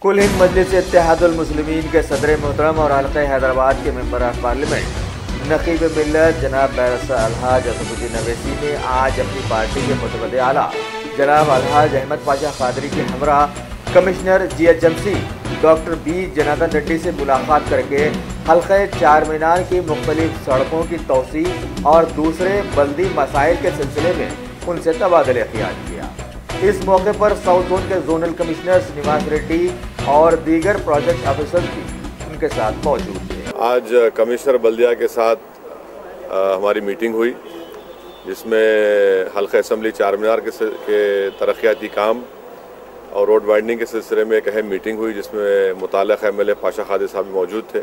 कुल हिंद मजलिस इत्तेहादुल मुस्लिमीन के सदर मोहतरम और हल्का हैदराबाद के मेंबर ऑफ पार्लियामेंट नकीब मिल्लत जनाब बैरिस्टर अलहाज असदुद्दीन अवैसी ने आज अपनी पार्टी के मुतवद्दे आला जनाब अलहाज अहमद पाशा कादरी के हमरा commissioner GHMC doctor B Janardan Reddy से मुलाकात करके हल्के चार मीनार की मुख्तलिफ सड़कों की तोसी और दूसरे बल्दी मसाइल के सिलसिले में उनसे तबादला ख्याल किया। इस मौके पर साउथ जोन के जोनल कमिश्नर श्रीनिवास रेड्डी और दीगर प्रोजेक्ट ऑफिसर भी उनके साथ मौजूद थे। आज कमिश्नर बल्दिया के साथ हमारी मीटिंग हुई, जिसमें हल्का असम्बली चार मीनार के तरक्याती काम और रोड वाइडनिंग के सिलसिले में एक अहम मीटिंग हुई, जिसमें मुताल्लिक़ MLA पाशा कादरी साहब भी मौजूद थे।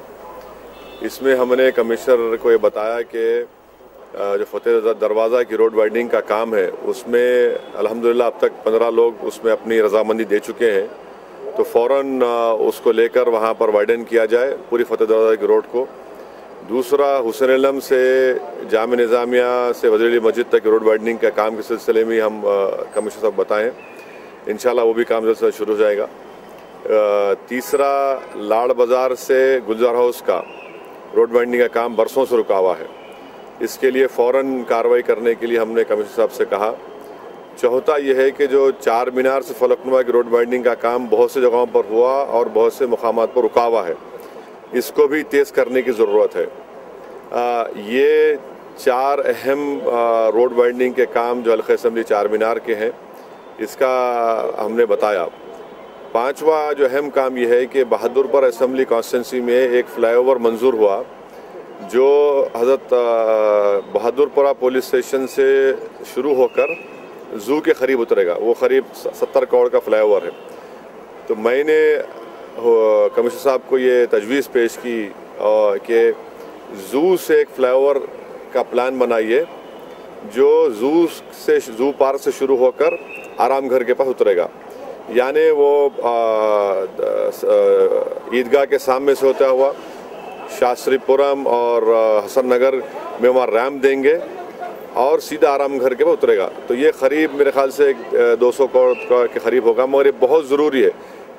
इसमें हमने कमिश्नर को ये बताया कि जो फतेह दरवाज़ा की रोड वाइडनिंग का काम है, उसमें अल्हम्दुलिल्लाह अब तक 15 लोग उसमें अपनी रजामंदी दे चुके हैं, तो फ़ौरन उसको लेकर वहाँ पर वाइडन किया जाए पूरी फतेह दरवाज़ा की रोड को। दूसरा, हुसैन अलम से जाम निज़ामिया से वज़ीर मस्जिद तक रोड वाइडनिंग का काम के सिलसिले में हम कमिश्नर साहब बताएँ, इंशाल्लाह वो भी काम जल्द से शुरू हो जाएगा। तीसरा, लाड़ बाज़ार से गुलजार हाउस का रोड वाइडनिंग का काम बरसों से रुका हुआ है, इसके लिए फ़ौरन कार्रवाई करने के लिए हमने कमिश्नर साहब से कहा। चौथा यह है कि जो चार मीनार से फलकनुमा की रोड वाइडनिंग का काम बहुत से जगहों पर हुआ और बहुत से मुकामात पर रुका हुआ है, इसको भी तेज़ करने की ज़रूरत है। ये चार अहम रोड वाइडनिंग के काम जो हल्का असम्बली चार मीनार के हैं, इसका हमने बताया। पांचवा जो अहम काम यह है कि बहादुरपुर असम्बली कॉन्स्टिट्यूंसी में एक फ्लाईओवर मंजूर हुआ, जो हज़रत बहादुरपुरा पुलिस स्टेशन से शुरू होकर ज़ू के करीब उतरेगा। वो करीब 70 करोड़ का फ्लाईओवर है। तो मैंने कमिश्नर साहब को ये तजवीज़ पेश की कि ज़ू से एक फ्लाईओवर का प्लान बनाइए, जो ज़ू पार्क से शुरू होकर आराम घर के पास उतरेगा, यानी वो ईदगाह के सामने से होता हुआ शास्त्रीपुरम और हसन नगर में वहाँ रैम्प देंगे और सीधा आराम घर के पास उतरेगा। तो ये करीब मेरे ख्याल से 200 करोड़ के करीब होगा, मगर ये बहुत ज़रूरी है,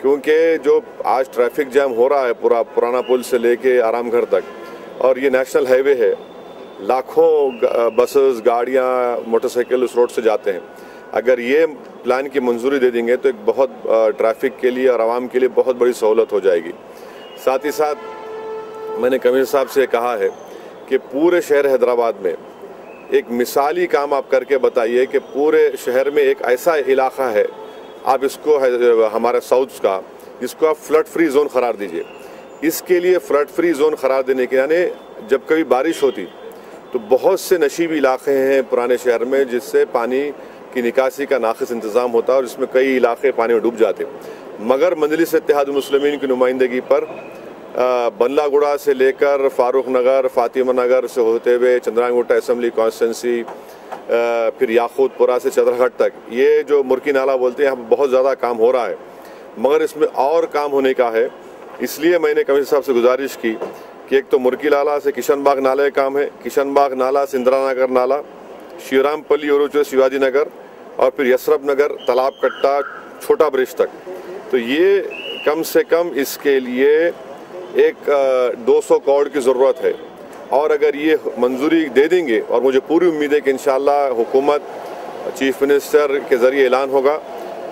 क्योंकि जो आज ट्रैफिक जैम हो रहा है पूरा पुराना पुल से लेके आराम घर तक, और ये नेशनल हाईवे है, लाखों बसेस गाड़ियाँ मोटरसाइकिल उस रोड से जाते हैं। अगर ये प्लान की मंजूरी दे देंगे तो एक बहुत ट्रैफिक के लिए और आवाम के लिए बहुत बड़ी सहूलत हो जाएगी। साथ ही साथ मैंने कमिश्नर साहब से कहा है कि पूरे शहर हैदराबाद में एक मिसाली काम आप करके बताइए कि पूरे शहर में एक ऐसा इलाका है, आप इसको हमारे साउथ का, इसको आप फ्लड फ्री जोन करार दीजिए। इसके लिए फ्लड फ्री जोन करार देने के, यानी जब कभी बारिश होती तो बहुत से नशीबी इलाके हैं पुराने शहर में, जिससे पानी की निकासी का नाक़िस इंतज़ाम होता है और इसमें कई इलाके पानी में डूब जाते। मगर मजलिस इत्तेहादुल मुस्लिमीन की नुमाइंदगी पर बल्लागुड़ा से लेकर फारूक नगर, फातिमा नगर से होते हुए चंद्रांगुट्टा असम्बली कॉन्स्टिट्यूंसी, फिर याकूतपुरा से चदरघाट तक, ये जो मुर्की नाला बोलते हैं, यहाँ बहुत ज़्यादा काम हो रहा है, मगर इसमें और काम होने का है। इसलिए मैंने कमिश्नर साहब से गुजारिश की कि एक तो मुर्की नाला से किशनबाग नाले का काम है, किशनबाग नाला से इंदिरा नगर नाला, श्रीरामपल्ली और शिवाजी नगर, और फिर यसरफ नगर, तालाब कट्टा, छोटा ब्रिज तक। तो ये कम से कम इसके लिए एक 200 करोड़ की ज़रूरत है, और अगर ये मंजूरी दे देंगे, और मुझे पूरी उम्मीद है कि इंशाल्लाह हुकूमत चीफ मिनिस्टर के ज़रिए ऐलान होगा,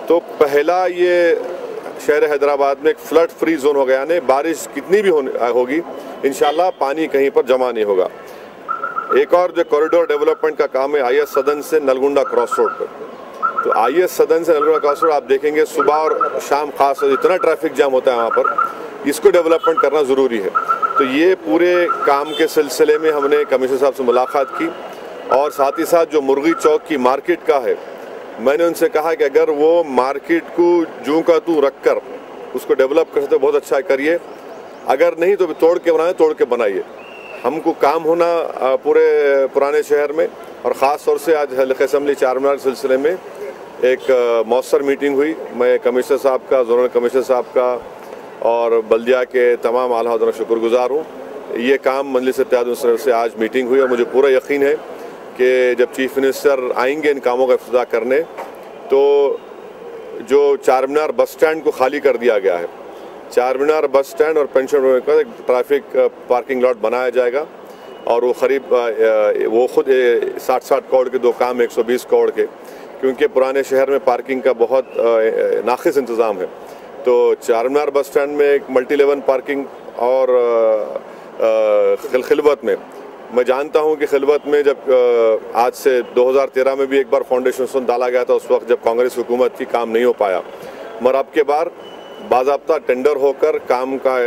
तो पहला ये शहर हैदराबाद में एक फ्लड फ्री जोन होगा, यानी बारिश कितनी भी होगी इंशाल्लाह पानी कहीं पर जमा नहीं होगा। एक और जो कॉरिडोर डेवलपमेंट का काम है IS सदन से नलगुंडा क्रॉस रोड पर, तो IS सदन से नलगुंडा क्रॉस रोड आप देखेंगे सुबह और शाम खास इतना ट्रैफिक जाम होता है वहाँ पर, इसको डेवलपमेंट करना ज़रूरी है। तो ये पूरे काम के सिलसिले में हमने कमिश्नर साहब से मुलाकात की, और साथ ही साथ जो मुर्गी चौक की मार्केट का है, मैंने उनसे कहा कि अगर वो मार्केट को जूं का तू रख कर उसको डेवलप कर सकते बहुत अच्छा करिए, अगर नहीं तो तोड़ के बनाइए। हमको काम होना पूरे पुराने शहर में, और ख़ास तौर से आज हल्का असम्बली चार मीनार के सिलसिले में एक मौसर मीटिंग हुई। मैं कमिश्नर साहब का, जोनल कमिश्नर साहब का और बल्दिया के तमाम आला हुज़ूर शुक्रगुज़ार हूँ। ये काम मजलिस इत्तेहादुल मुस्लिमीन से आज मीटिंग हुई, और मुझे पूरा यकीन है कि जब चीफ मिनिस्टर आएंगे इन कामों का इफ्तिताह करने, तो जो चार मीनार बस स्टैंड को खाली कर दिया गया है, चार मीनार बस स्टैंड और पेंशन भवन का एक ट्रैफिक पार्किंग लॉट बनाया जाएगा और वो करीब वो खुद 60 करोड़ के दो काम 120 करोड़ के, क्योंकि पुराने शहर में पार्किंग का बहुत नाक़िस इंतज़ाम है। तो चार मीनार बस स्टैंड में एक मल्टी लेवल पार्किंग और खिलवत में, मैं जानता हूं कि खिलवत में जब आज से 2013 में भी एक बार फाउंडेशन स्टोन डाला गया था, उस वक्त जब कांग्रेस हुकूमत की काम नहीं हो पाया, मगर अब के बार बाज़ाब्ता टेंडर होकर काम का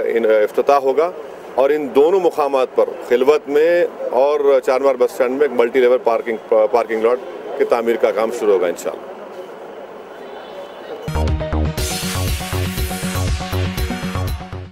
इफ्तिताह होगा और इन दोनों मुकामात पर खिलवत में और चार मीनार बस स्टैंड में एक मल्टी लेवल पार्किंग लॉट की तामीर का काम शुरू होगा इंशाअल्लाह।